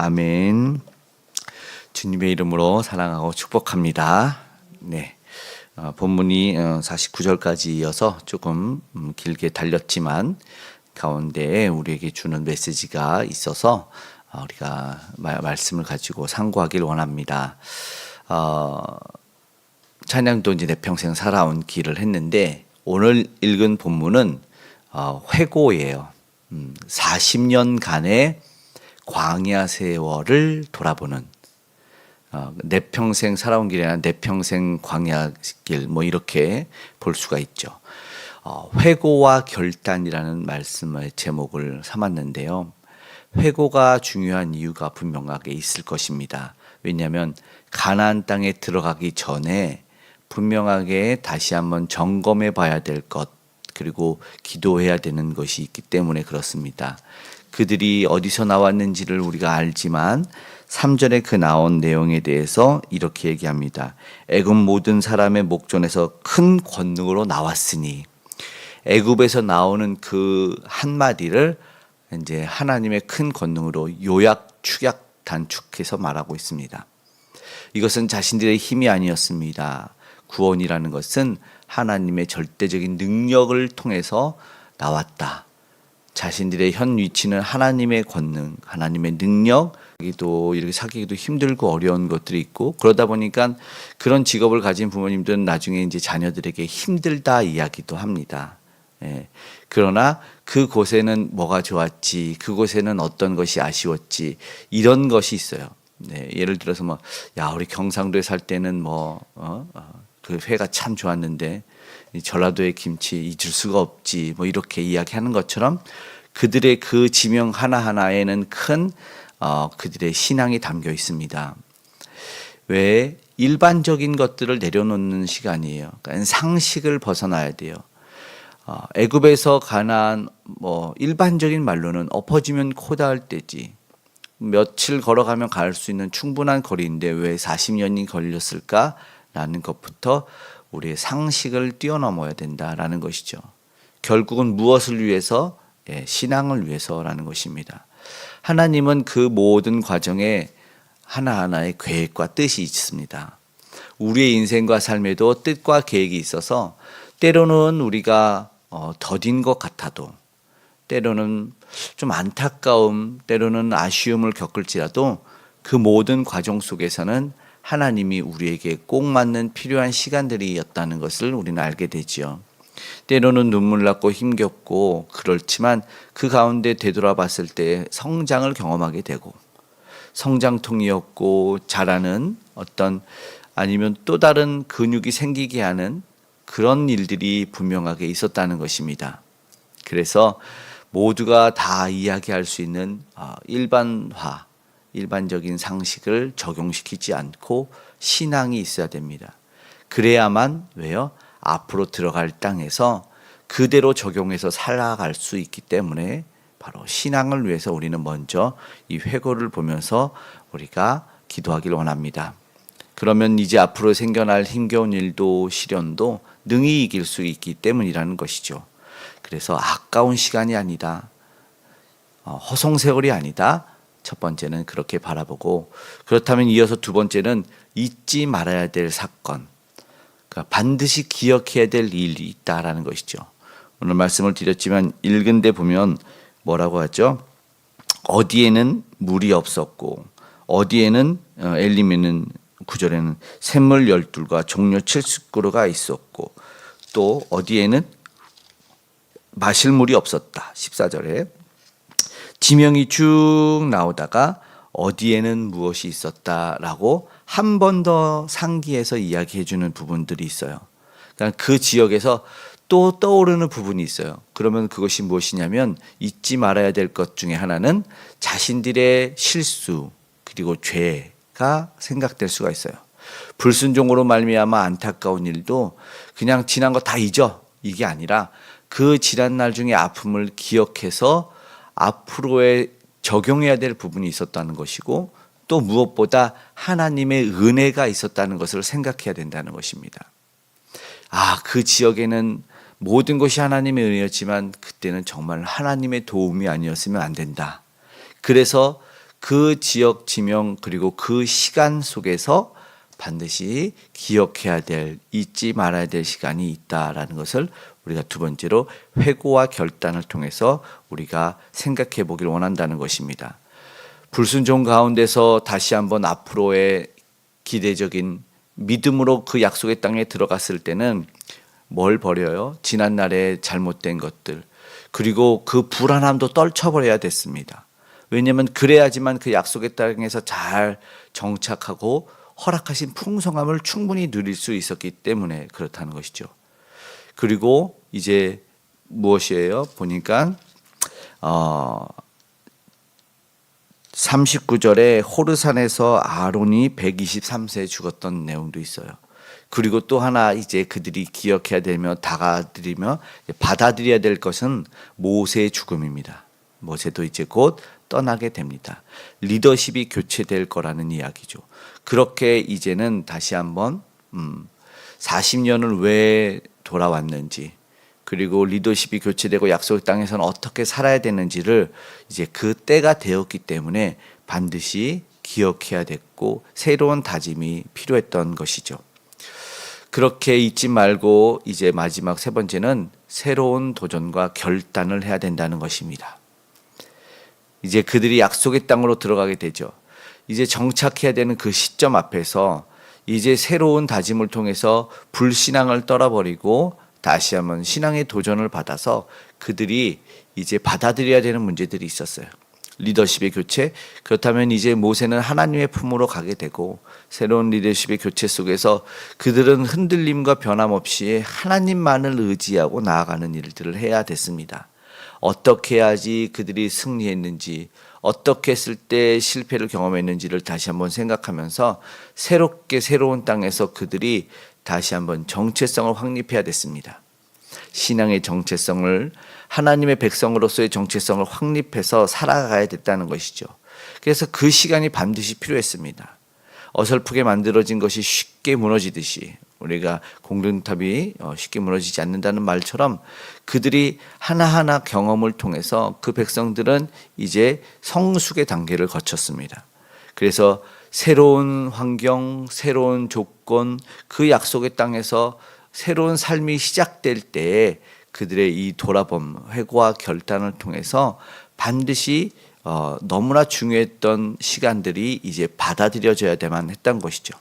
아멘. 주님의 이름으로 사랑하고 축복합니다. 네. 본문이 49절까지 이어서 조금 길게 달렸지만 가운데에 우리에게 주는 메시지가 있어서 우리가 말씀을 가지고 상고하길 원합니다. 찬양도 이제 내 평생 살아온 길을 했는데 오늘 읽은 본문은 회고예요. 40년간의 광야 세월을 돌아보는 내 평생 살아온 길이 아니라 내 평생 광야 길 뭐 이렇게 볼 수가 있죠. 회고와 결단이라는 말씀의 제목을 삼았는데요. 회고가 중요한 이유가 분명하게 있을 것입니다. 왜냐하면 가나안 땅에 들어가기 전에 분명하게 다시 한번 점검해 봐야 될 것, 그리고 기도해야 되는 것이 있기 때문에 그렇습니다. 그들이 어디서 나왔는지를 우리가 알지만 3절에 그 나온 내용에 대해서 이렇게 얘기합니다. 애굽 모든 사람의 목전에서 큰 권능으로 나왔으니, 애굽에서 나오는 그 한마디를 이제 하나님의 큰 권능으로 요약, 축약, 단축해서 말하고 있습니다. 이것은 자신들의 힘이 아니었습니다. 구원이라는 것은 하나님의 절대적인 능력을 통해서 나왔다. 자신들의 현 위치는 하나님의 권능, 하나님의 능력, 또 이렇게 사귀기도 힘들고 어려운 것들이 있고, 그러다 보니까 그런 직업을 가진 부모님들은 나중에 이제 자녀들에게 힘들다 이야기도 합니다. 그러나 그곳에는 뭐가 좋았지, 그곳에는 어떤 것이 아쉬웠지, 이런 것이 있어요. 예를 들어서 우리 경상도에 살 때는 그 회가 참 좋았는데 전라도의 김치 잊을 수가 없지, 이렇게 이야기하는 것처럼 그들의 그 지명 하나하나에는 큰 그들의 신앙이 담겨 있습니다. 왜? 일반적인 것들을 내려놓는 시간이에요. 그러니까 상식을 벗어나야 돼요. 애굽에서 가나안, 일반적인 말로는 엎어지면 코 닿을 때지, 며칠 걸어가면 갈 수 있는 충분한 거리인데 왜 40년이 걸렸을까라는 것부터 우리의 상식을 뛰어넘어야 된다라는 것이죠. 결국은 무엇을 위해서? 신앙을 위해서라는 것입니다. 하나님은 그 모든 과정에 하나하나의 계획과 뜻이 있습니다. 우리의 인생과 삶에도 뜻과 계획이 있어서 때로는 우리가 더딘 것 같아도, 때로는 좀 안타까움, 때로는 아쉬움을 겪을지라도 그 모든 과정 속에서는 하나님이 우리에게 꼭 맞는 필요한 시간들이었다는 것을 우리는 알게 되지요. 때로는 눈물 났고 힘겹고 그렇지만 그 가운데 되돌아봤을 때 성장을 경험하게 되고, 성장통이었고 자라는 어떤, 아니면 또 다른 근육이 생기게 하는 그런 일들이 분명하게 있었다는 것입니다. 그래서 모두가 다 이야기할 수 있는 일반적인 상식을 적용시키지 않고 신앙이 있어야 됩니다. 그래야만 왜요? 앞으로 들어갈 땅에서 그대로 적용해서 살아갈 수 있기 때문에 바로 신앙을 위해서 우리는 먼저 이 회고를 보면서 우리가 기도하길 원합니다. 그러면 이제 앞으로 생겨날 힘겨운 일도 시련도 능히 이길 수 있기 때문이라는 것이죠. 그래서 아까운 시간이 아니다, 허송세월이 아니다. 첫 번째는 그렇게 바라보고, 그렇다면 이어서 두 번째는 잊지 말아야 될 사건, 그러니까 반드시 기억해야 될 일이 있다라는 것이죠. 오늘 말씀을 드렸지만 읽은 데 보면 뭐라고 하죠? 어디에는 물이 없었고, 어디에는 엘리면은 9절에는 샘물 12과 종려 70그루가 있었고, 또 어디에는 마실 물이 없었다. 14절에 지명이 쭉 나오다가 어디에는 무엇이 있었다라고 한 번 더 상기해서 이야기해 주는 부분들이 있어요. 그러니까 그 지역에서 또 떠오르는 부분이 있어요. 그러면 그것이 무엇이냐면, 잊지 말아야 될 것 중에 하나는 자신들의 실수 그리고 죄가 생각될 수가 있어요. 불순종으로 말미암아 안타까운 일도 그냥 지난 거 다 잊어, 이게 아니라 그 지난 날 중에 아픔을 기억해서 앞으로의 적용해야 될 부분이 있었다는 것이고, 또 무엇보다 하나님의 은혜가 있었다는 것을 생각해야 된다는 것입니다. 그 지역에는 모든 것이 하나님의 은혜였지만 그때는 정말 하나님의 도움이 아니었으면 안 된다. 그래서 그 지역 지명 그리고 그 시간 속에서 반드시 기억해야 될, 잊지 말아야 될 시간이 있다라는 것을 우리가 두 번째로 회고와 결단을 통해서 우리가 생각해 보길 원한다는 것입니다. 불순종 가운데서 다시 한번 앞으로의 기대적인 믿음으로 그 약속의 땅에 들어갔을 때는 뭘 버려요? 지난날의 잘못된 것들, 그리고 그 불안함도 떨쳐버려야 됐습니다. 왜냐하면 그래야지만 그 약속의 땅에서 잘 정착하고 허락하신 풍성함을 충분히 누릴 수 있었기 때문에 그렇다는 것이죠. 그리고 이제 무엇이에요? 보니까 39절에 호르산에서 아론이 123세에 죽었던 내용도 있어요. 그리고 또 하나 이제 그들이 기억해야 되며 받아들여야 될 것은 모세의 죽음입니다. 모세도 이제 곧 떠나게 됩니다. 리더십이 교체될 거라는 이야기죠. 그렇게 이제는 다시 한번 40년을 왜 돌아왔는지, 그리고 리더십이 교체되고 약속의 땅에서는 어떻게 살아야 되는지를 이제 그 때가 되었기 때문에 반드시 기억해야 됐고 새로운 다짐이 필요했던 것이죠. 그렇게 잊지 말고 이제 마지막 세 번째는 새로운 도전과 결단을 해야 된다는 것입니다. 이제 그들이 약속의 땅으로 들어가게 되죠. 이제 정착해야 되는 그 시점 앞에서 이제 새로운 다짐을 통해서 불신앙을 떨어버리고 다시 한번 신앙의 도전을 받아서 그들이 이제 받아들여야 되는 문제들이 있었어요. 리더십의 교체, 그렇다면 이제 모세는 하나님의 품으로 가게 되고 새로운 리더십의 교체 속에서 그들은 흔들림과 변함없이 하나님만을 의지하고 나아가는 일들을 해야 됐습니다. 어떻게 해야지 그들이 승리했는지, 어떻게 했을 때 실패를 경험했는지를 다시 한번 생각하면서 새롭게 새로운 땅에서 그들이 다시 한번 정체성을 확립해야 됐습니다. 신앙의 정체성을, 하나님의 백성으로서의 정체성을 확립해서 살아가야 됐다는 것이죠. 그래서 그 시간이 반드시 필요했습니다. 어설프게 만들어진 것이 쉽게 무너지듯이, 우리가 공든탑이 쉽게 무너지지 않는다는 말처럼 그들이 하나하나 경험을 통해서 그 백성들은 이제 성숙의 단계를 거쳤습니다. 그래서 새로운 환경, 새로운 조건, 그 약속의 땅에서 새로운 삶이 시작될 때에 그들의 이 돌아봄, 회고와 결단을 통해서 반드시 너무나 중요했던 시간들이 이제 받아들여져야만 했던 것이죠.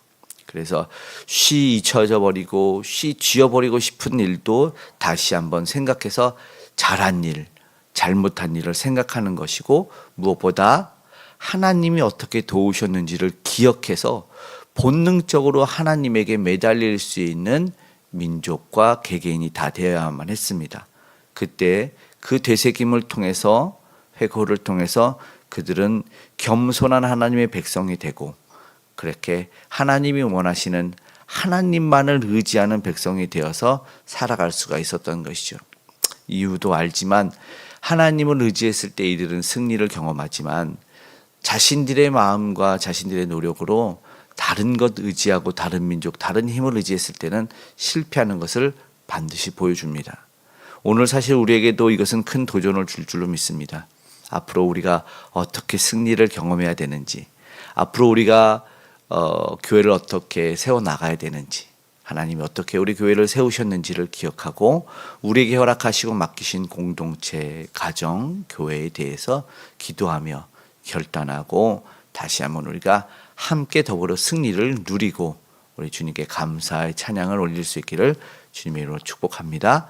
그래서 쉬 잊혀져 버리고 쉬 지워버리고 싶은 일도 다시 한번 생각해서 잘한 일, 잘못한 일을 생각하는 것이고, 무엇보다 하나님이 어떻게 도우셨는지를 기억해서 본능적으로 하나님에게 매달릴 수 있는 민족과 개개인이 다 되어야만 했습니다. 그때 그 되새김을 통해서, 회고를 통해서 그들은 겸손한 하나님의 백성이 되고, 그렇게 하나님이 원하시는 하나님만을 의지하는 백성이 되어서 살아갈 수가 있었던 것이죠. 이유도 알지만 하나님을 의지했을 때 이들은 승리를 경험하지만 자신들의 마음과 자신들의 노력으로 다른 것 의지하고 다른 민족, 다른 힘을 의지했을 때는 실패하는 것을 반드시 보여줍니다. 오늘 사실 우리에게도 이것은 큰 도전을 줄 줄로 믿습니다. 앞으로 우리가 어떻게 승리를 경험해야 되는지, 앞으로 우리가 교회를 어떻게 세워나가야 되는지, 하나님이 어떻게 우리 교회를 세우셨는지를 기억하고 우리에게 허락하시고 맡기신 공동체, 가정, 교회에 대해서 기도하며 결단하고 다시 한번 우리가 함께 더불어 승리를 누리고 우리 주님께 감사의 찬양을 올릴 수 있기를 주님의 이름으로 축복합니다.